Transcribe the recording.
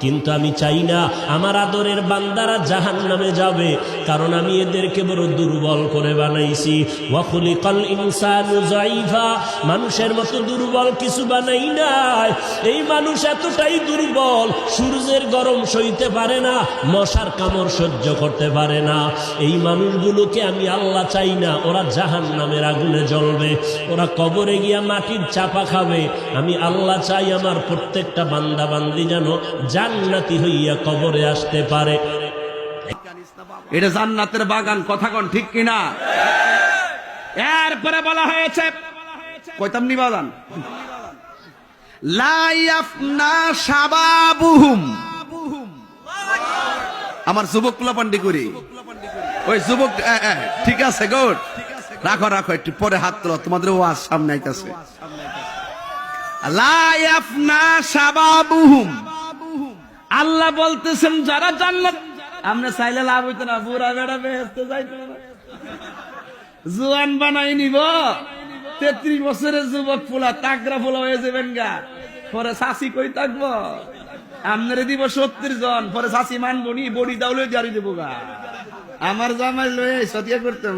কিন্তু আমি চাই না আমার আদরের বান্দারা জাহান্নামে যাবে, কারণ আমি এদেরকে বড় দুর্বল করে বানাইছি। ওয়া খুলিকাল ইনসানু যায়ীফা, মানুষের মতো দুর্বল কিছু বানাই নাই। এই মানুষ এতটাই দুর্বল, সূর্যের গরম সইতে পারে না, মশার কামড় সহ্য করতে পারে না। এই মানুষগুলোকে আমি আল্লাহ চাই না ওরা জাহান্নামের আগুনে জ্বলবে, ওরা কবরে গিয়া মাটির চাপা খাবে। আমি আল্লাহ চাই আমার প্রত্যেকটা বান্দা বান্দি যেন জান্নাতি হইয়া কবরে আসতে পারে। এটা জান্নাতের বাগান, কথা কোন ঠিক কিনা? এরপরে বলা হয়েছে কইতাম নি বাগান, লা ইয়াফনা শাবাবুহুম। আমার যুবক পোলাপান্ডি করি, ওই যুবক ঠিক আছে, গুড, রাখো রাখো, একটু পরে হাত তোলো, তোমাদের ওয়াজ সামনে আইতাছে। লা ইয়াফনা শাবাবুহুম, আল্লাহ বলতেছেন যারা জান্নাত, আমরা চাইলে লাভ হইতো না, বুড়া বেড়া বেহেশতে যাইতো না, জোয়ান বানাই নিব 33 বছরের যুবক পোলা তাগরা পোলা হয়ে যাবেন গা, পরে শাসি কই থাকবো, আপনারে দিব 70 জন, পরে শাসি মানবো নি, বডি দাউলে জারি দেবো গা। আমার জামাই লয়ে সতিয়া করতাম